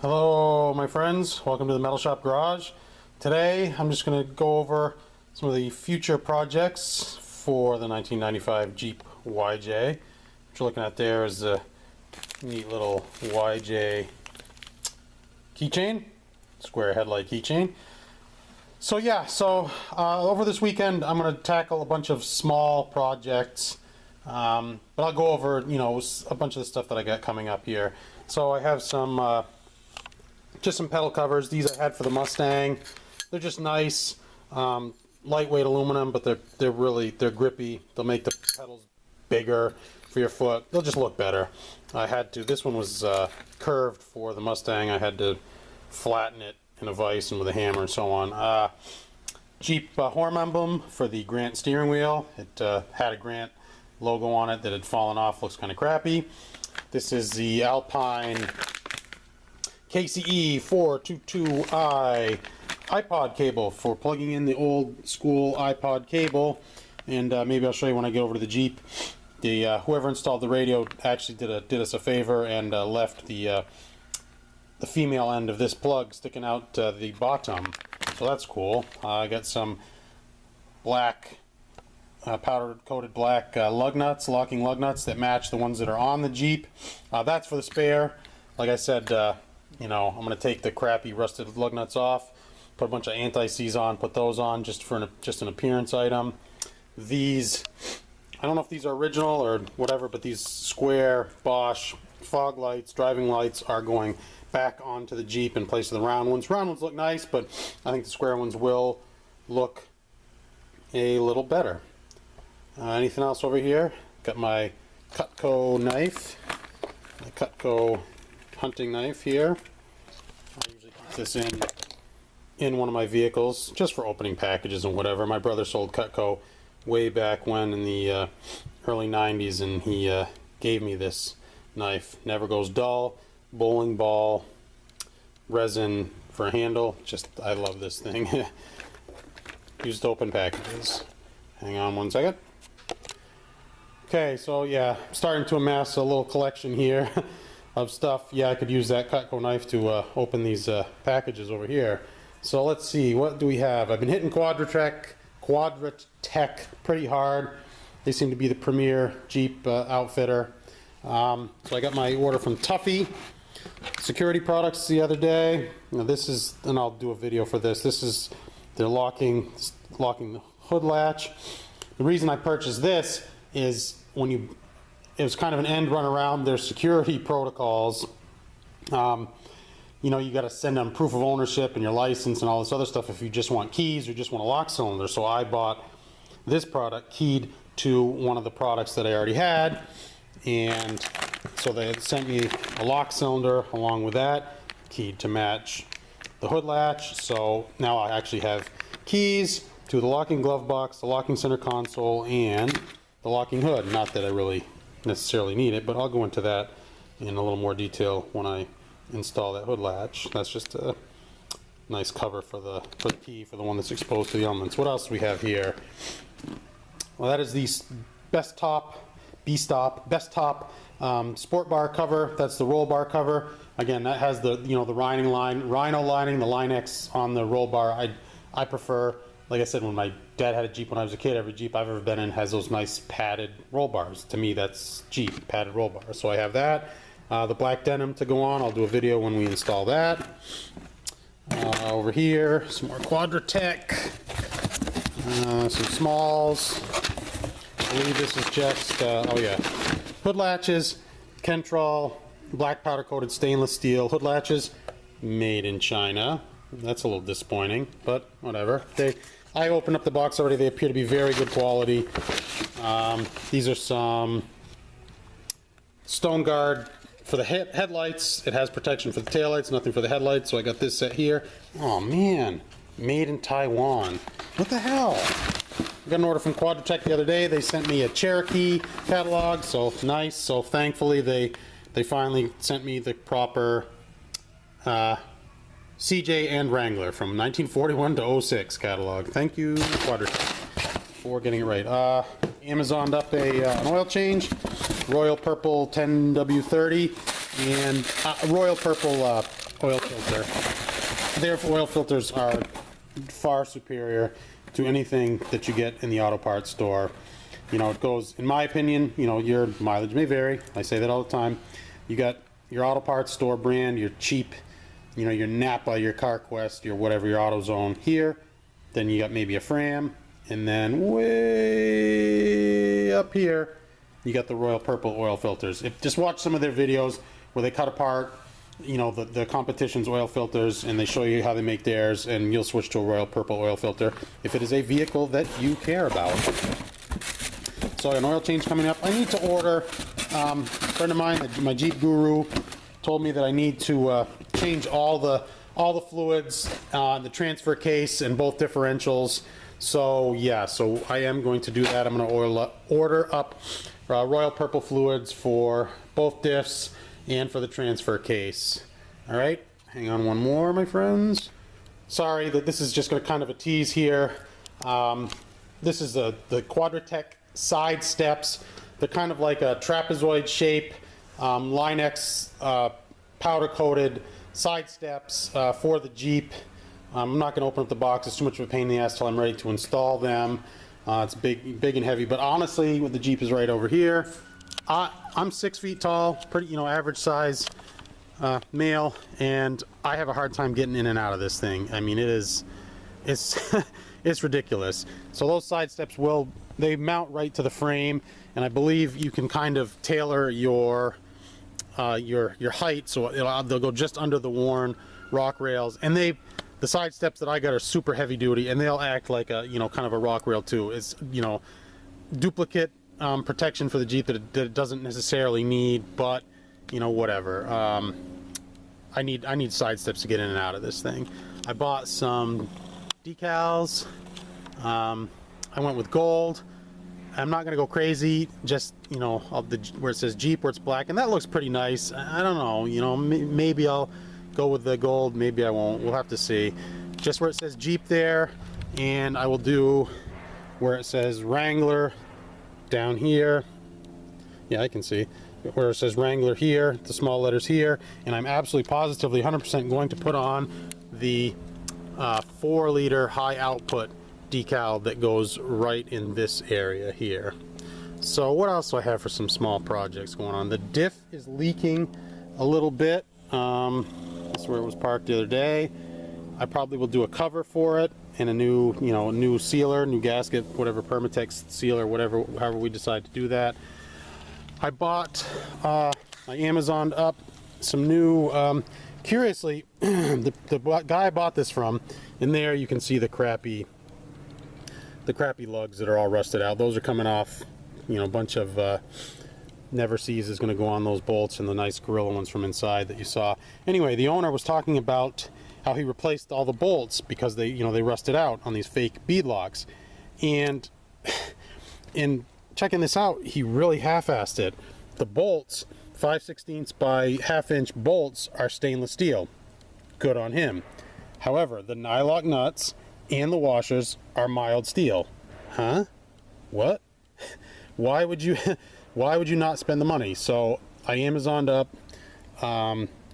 Hello my friends, welcome to the Metal Shop Garage. Today I'm just going to go over some of the future projects for the 1995 Jeep YJ. What you're looking at there is a neat little YJ keychain, square headlight keychain. So yeah, over this weekend I'm going to tackle a bunch of small projects, but I'll go over a bunch of the stuff that I got coming up here. So I have some just some pedal covers. These I had for the Mustang. They're just nice, lightweight aluminum, but they're grippy. They'll make the pedals bigger for your foot. They'll just look better. I had to. This one was curved for the Mustang. I had to flatten it in a vise and with a hammer and so on. Jeep horn emblem for the Grant steering wheel. It had a Grant logo on it that had fallen off. Looks kind of crappy. This is the Alpine KCE 422i iPod cable for plugging in the old school iPod cable, and maybe I'll show you when I get over to the Jeep. The whoever installed the radio actually did us a favor and left the female end of this plug sticking out the bottom, so that's cool. I got some black powder coated black lug nuts, locking lug nuts that match the ones that are on the Jeep. That's for the spare. Like I said, I'm going to take the crappy rusted lug nuts off, put a bunch of anti-seize on, put those on just for an appearance item. These, I don't know if these are original or whatever, but these square Bosch fog lights, driving lights, are going back onto the Jeep in place of the round ones. Round ones look nice, but I think the square ones will look a little better. Anything else over here? Got my Cutco knife, my Cutco hunting knife here. I usually keep this in one of my vehicles just for opening packages and whatever. My brother sold Cutco way back when in the early 90s, and he gave me this knife. Never goes dull, bowling ball, resin for a handle. Just, I love this thing. Used to open packages. Hang on one second. Okay, so yeah, I'm starting to amass a little collection here of stuff. Yeah, I could use that Cutco knife to open these packages over here. So let's see, what do we have? I've been hitting Quadratec pretty hard. They seem to be the premier Jeep outfitter. So I got my order from Tuffy Security Products the other day. Now this is, and I'll do a video for this. This is, they're locking the hood latch. The reason I purchased this is it was kind of an end run around their security protocols. You got to send them proof of ownership and your license and all this other stuff if you just want keys or just want a lock cylinder. So I bought this product keyed to one of the products that I already had, and so they had sent me a lock cylinder along with that, keyed to match the hood latch. So now I actually have keys to the locking glove box, the locking center console, and the locking hood. Not that I really necessarily need it, but I'll go into that in a little more detail when I install that hood latch. That's just a nice cover for the key for the one that's exposed to the elements. What else do we have here? Well, that is the Best Top sport bar cover. That's the roll bar cover. Again, that has the the Rhino lining, the Line X on the roll bar. I prefer, like I said, when my dad had a Jeep when I was a kid, every Jeep I've ever been in has those nice padded roll bars. To me, that's Jeep, padded roll bars. So I have that. The black denim to go on. I'll do a video when we install that. Over here, some more Quadratec. Some smalls. I believe this is just, hood latches, Kentrol, black powder coated stainless steel hood latches, made in China. That's a little disappointing, but whatever. I opened up the box already. They appear to be very good quality. These are some Stone Guard for the headlights. It has protection for the taillights, nothing for the headlights, so I got this set here. Oh man, made in Taiwan. What the hell? I got an order from Quadratec the other day. They sent me a Cherokee catalog, so nice. So thankfully they finally sent me the proper CJ and Wrangler from 1941 to 06 catalog. Thank you, Quadratec, for getting it right. Amazoned up an oil change, Royal Purple 10W30, and Royal Purple oil filter. Their oil filters are far superior to anything that you get in the auto parts store. You know, it goes, in my opinion, you know, your mileage may vary. I say that all the time. You got your auto parts store brand, your cheap, you know, your Napa, your CarQuest, your whatever, your AutoZone here. Then you got maybe a Fram, and then way up here, you got the Royal Purple oil filters. Just watch some of their videos where they cut apart, you know, the competition's oil filters, and they show you how they make theirs, and you'll switch to a Royal Purple oil filter if it is a vehicle that you care about. So an oil change coming up. I need to order, a friend of mine, my Jeep guru, told me that I need to change all the fluids, the transfer case and both differentials. So yeah, so I am going to do that. I'm going to order up Royal Purple fluids for both diffs and for the transfer case. All right, hang on one more, my friends. Sorry that this is just going to kind of a tease here. This is the Quadratec side steps. They're kind of like a trapezoid shape, Line-X powder coated side steps for the Jeep. I'm not going to open up the box. It's too much of a pain in the ass till I'm ready to install them. It's big and heavy, but honestly, the Jeep is right over here. I'm 6 feet tall, pretty, you know, average size male, and I have a hard time getting in and out of this thing. I mean, it's it's ridiculous. So those side steps they mount right to the frame, and I believe you can kind of tailor your height, so they'll go just under the worn rock rails. And the side steps that I got are super heavy duty, and they'll act like a, you know, kind of a rock rail too. It's, you know, duplicate protection for the Jeep that it doesn't necessarily need, but you know, whatever. I need side steps to get in and out of this thing. I bought some decals. I went with gold. I'm not gonna go crazy, just, you know, where it says Jeep, where it's black, and that looks pretty nice. I don't know, you know, maybe I'll go with the gold, maybe I won't. We'll have to see. Just where it says Jeep there, and I will do where it says Wrangler down here. Yeah, I can see where it says Wrangler here, the small letters here, and I'm absolutely positively 100% going to put on the 4-liter high output decal that goes right in this area here. So what else do I have for some small projects going on? The diff is leaking a little bit. That's where it was parked the other day. I probably will do a cover for it and a new, you know, new sealer, new gasket, whatever, Permatex sealer, whatever, however we decide to do that. I bought, I Amazoned up some new, curiously, the guy I bought this from, in there you can see the crappy lugs that are all rusted out. Those are coming off, you know, a bunch of Never Sees is going to go on those bolts, and the nice Gorilla ones from inside that you saw. Anyway, the owner was talking about how he replaced all the bolts because they, you know, they rusted out on these fake bead locks. And in checking this out, he really half-assed it. The bolts, 5/16 by half-inch bolts, are stainless steel. Good on him. However, the nylock nuts and the washers are mild steel. Huh? What? Why would you not spend the money? So I Amazoned up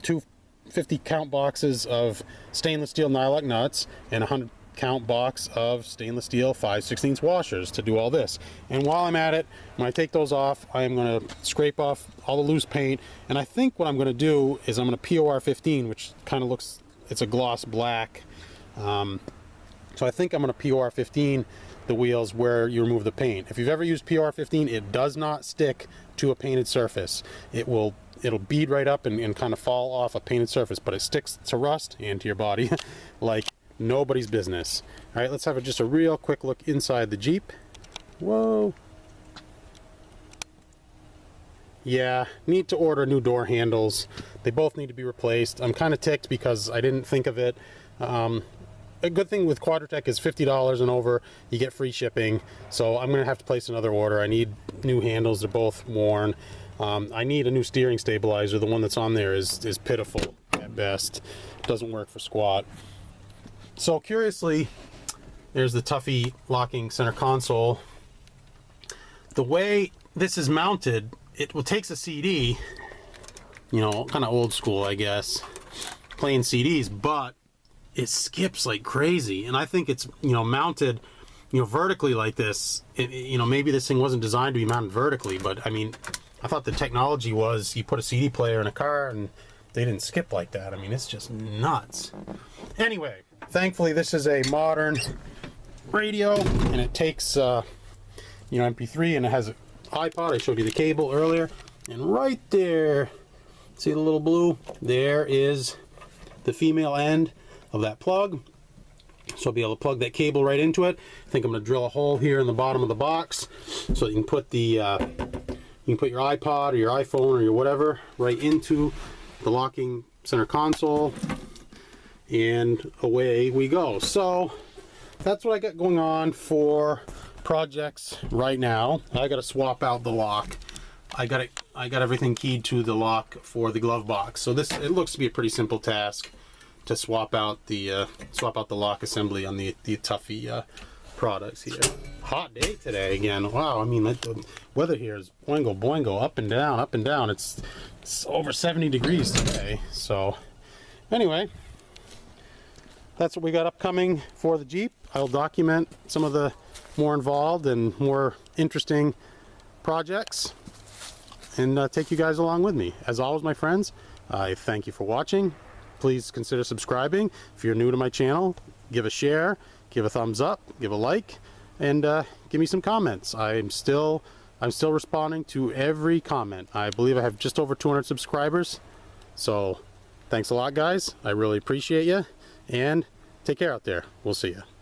2 50 count boxes of stainless steel nylock nuts and a 100 count box of stainless steel 5/16 washers to do all this. And while I'm at it, when I take those off, I am going to scrape off all the loose paint, and I think what I'm going to do is I'm going to POR 15, which kind of looks, it's a gloss black. So I think I'm going to POR 15 the wheels where you remove the paint. If you've ever used POR 15, it does not stick to a painted surface. It'll bead right up and kind of fall off a painted surface, but it sticks to rust and to your body like nobody's business. All right, let's have just a real quick look inside the Jeep. Whoa. Yeah, need to order new door handles. They both need to be replaced. I'm kind of ticked because I didn't think of it. A good thing with Quadratec is $50 and over, you get free shipping. So I'm going to have to place another order. I need new handles. They're both worn. I need a new steering stabilizer. The one that's on there is pitiful at best. Doesn't work for squat. So curiously, there's the Tuffy locking center console. The way this is mounted, it takes a CD, you know, kind of old school, I guess. playing CDs, but it skips like crazy. And I think it's, you know, mounted, you know, vertically like this. You know, maybe this thing wasn't designed to be mounted vertically, but I mean, I thought the technology was you put a CD player in a car and they didn't skip like that. I mean, it's just nuts. Anyway, thankfully this is a modern radio, and it takes, you know, MP3, and it has an iPod. I showed you the cable earlier, and right there, see the little blue? There is the female end of that plug. So I'll be able to plug that cable right into it. I think I'm going to drill a hole here in the bottom of the box so you can put the you can put your iPod or your iPhone or your whatever right into the locking center console, and away we go. So that's what I got going on for projects right now. I got to swap out the lock. I got everything keyed to the lock for the glove box. So this, it looks to be a pretty simple task to swap out the lock assembly on the Tuffy products here. Hot day today again. Wow, I mean, the weather here is boingo boingo, up and down, up and down. It's over 70 degrees today. So anyway, that's what we got upcoming for the Jeep. I'll document some of the more involved and more interesting projects and take you guys along with me. As always, my friends, I thank you for watching. Please consider subscribing. If you're new to my channel, give a share, give a thumbs up, give a like, and give me some comments. I'm still responding to every comment. I believe I have just over 200 subscribers. So thanks a lot, guys. I really appreciate you, and take care out there. We'll see you.